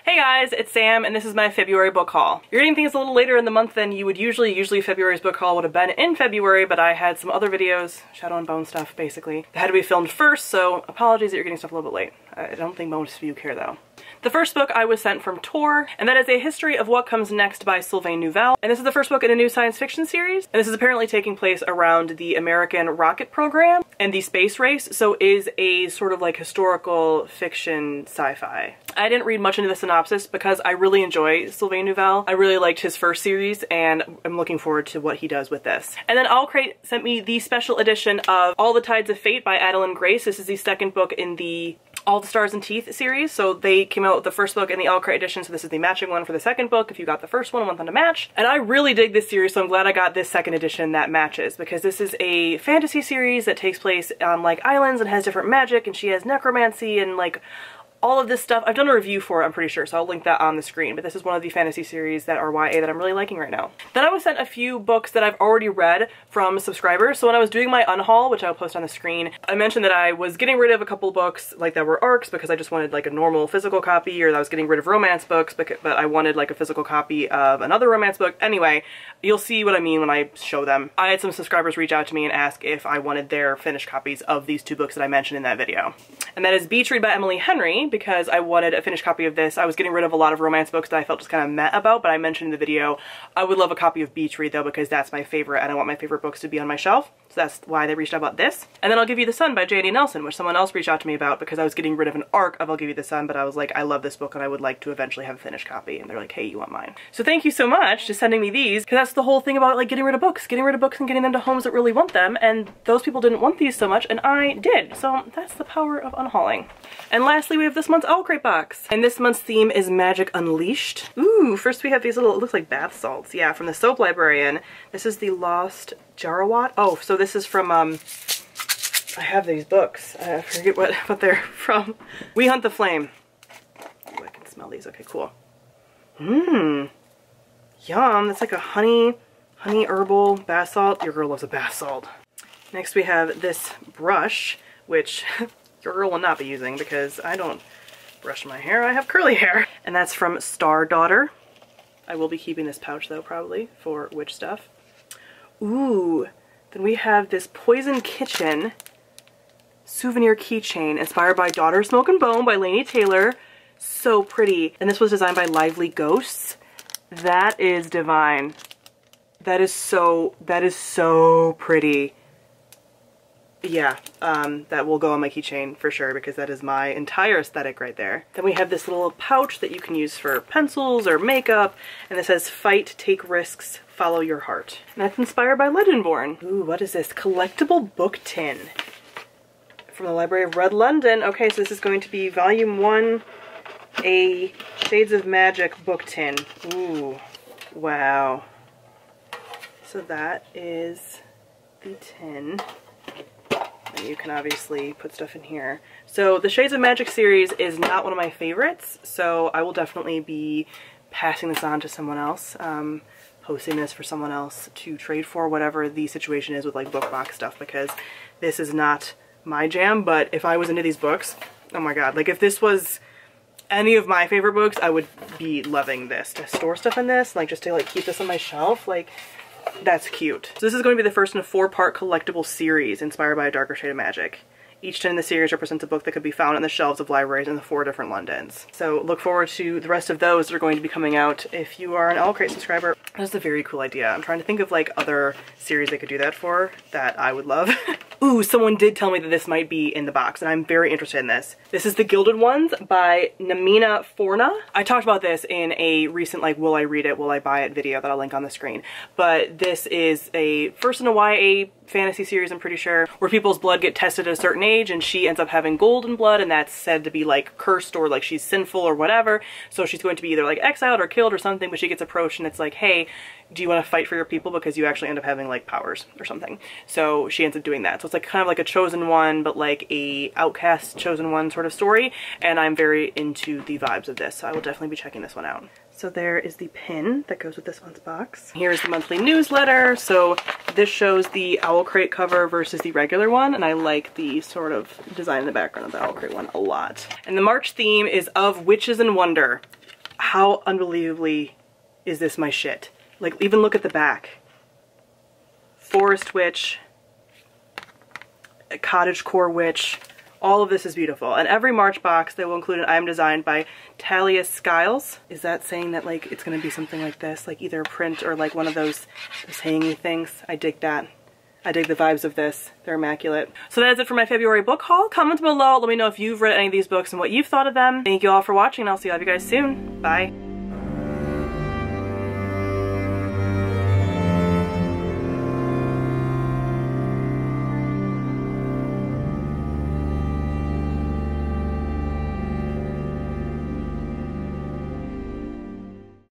Hey guys, it's Sam and this is my February book haul. You're getting things a little later in the month than you would usually. Usually February's book haul would have been in February, but I had some other videos, Shadow and Bone stuff basically, that had to be filmed first, so apologies that you're getting stuff a little bit late. I don't think most of you care though. The first book I was sent from Tor, and that is A History of What Comes Next by Sylvain Neuvel. And this is the first book in a new science fiction series, and this is apparently taking place around the American rocket program and the space race, so is a sort of like historical fiction sci-fi. I didn't read much into the synopsis because I really enjoy Sylvain Neuvel. I really liked his first series and I'm looking forward to what he does with this. And then Owlcrate sent me the special edition of All the Tides of Fate by Adeline Grace. This is the second book in the All the Stars and Teeth series, so they came out with the first book in the Owlcrate edition, so this is the matching one for the second book if you got the first one and want them to match. And I really dig this series, so I'm glad I got this second edition that matches, because this is a fantasy series that takes place on like islands and has different magic, and she has necromancy and like all of this stuff. I've done a review for it, I'm pretty sure, so I'll link that on the screen, but this is one of the fantasy series that are YA that I'm really liking right now. Then I was sent a few books that I've already read from subscribers. So when I was doing my unhaul, which I'll post on the screen, I mentioned that I was getting rid of a couple books like that were ARCs because I just wanted like a normal physical copy, or that I was getting rid of romance books but I wanted like a physical copy of another romance book. Anyway, you'll see what I mean when I show them. I had some subscribers reach out to me and ask if I wanted their finished copies of these two books that I mentioned in that video. And that is Beach Read by Emily Henry, because I wanted a finished copy of this. I was getting rid of a lot of romance books that I felt just kind of meh about, but I mentioned in the video I would love a copy of Beach Read though, because that's my favorite and I want my favorite books to be on my shelf. So that's why they reached out about this. And then I'll Give You the Sun by J.D. Nelson, which someone else reached out to me about because I was getting rid of an arc of I'll Give You the Sun, but I was like, I love this book and I would like to eventually have a finished copy. And they're like, hey, you want mine? So thank you so much for sending me these, because that's the whole thing about like getting rid of books and getting them to homes that really want them. And those people didn't want these so much and I did. So that's the power of unhauling. And lastly, we have this month's Owlcrate box. And this month's theme is Magic Unleashed. Ooh, first we have these little, it looks like bath salts. Yeah, from the Soap Librarian. This is the Lost Jarawat. Oh, so this is from, I have these books. I forget what they're from. We Hunt the Flame. Oh, I can smell these. Okay, cool. Mmm. Yum. That's like a honey herbal bath salt. Your girl loves a bath salt. Next we have this brush, which your girl will not be using because I don't brush my hair. I have curly hair. And that's from Star Daughter. I will be keeping this pouch though, probably, for witch stuff. Ooh. Then we have this Poison Kitchen souvenir keychain inspired by Daughter Smoke and Bone by Laini Taylor. So pretty. And this was designed by Lively Ghosts. That is divine. That is so pretty. Yeah, that will go on my keychain for sure because that is my entire aesthetic right there. Then we have this little pouch that you can use for pencils or makeup, and it says Fight, Take Risks, Follow Your Heart. And that's inspired by Legendborn. Ooh, what is this? Collectible book tin from the Library of Red London. Okay, so this is going to be Volume 1, a Shades of Magic book tin. Ooh, wow. So that is the tin. And you can obviously put stuff in here. So the Shades of Magic series is not one of my favorites, so I will definitely be passing this on to someone else, posting this for someone else to trade for, whatever the situation is with like book box stuff, because this is not my jam. But if I was into these books, oh my god, like if this was any of my favorite books, I would be loving this. To store stuff in this, like just to like keep this on my shelf, like that's cute. So this is going to be the first in a 4-part collectible series inspired by a darker shade of magic. Each tin in the series represents a book that could be found on the shelves of libraries in the 4 different Londons. So look forward to the rest of those that are going to be coming out if you are an Owlcrate subscriber. That's a very cool idea. I'm trying to think of like other series they could do that for that I would love. Ooh, someone did tell me that this might be in the box and I'm very interested in this. This is The Gilded Ones by Namina Forna. I talked about this in a recent like will I read it, will I buy it video that I'll link on the screen. But this is a first in a YA fantasy series, I'm pretty sure, where people's blood get tested at a certain age and she ends up having golden blood, and that's said to be like cursed or like she's sinful or whatever. So she's going to be either like exiled or killed or something, but she gets approached and it's like, hey, do you want to fight for your people because you actually end up having like powers or something. So she ends up doing that. So it's like kind of like a chosen one, but like a outcast chosen one sort of story. And I'm very into the vibes of this, so I will definitely be checking this one out. So there is the pin that goes with this month's box. Here's the monthly newsletter. So this shows the Owlcrate cover versus the regular one, and I like the sort of design in the background of the Owlcrate one a lot. And the March theme is Of Witches and Wonder. how unbelievably is this my shit. Like, even look at the back. Forest Witch, a Cottagecore Witch, all of this is beautiful. And every March box, they will include an item designed by Talia Skiles. Is that saying that like it's gonna be something like this? Like either a print or like one of those hangy things? I dig that. I dig the vibes of this. They're immaculate. So that is it for my February book haul. Comment below, let me know if you've read any of these books and what you've thought of them. Thank you all for watching, and I'll see all of you guys soon. Bye.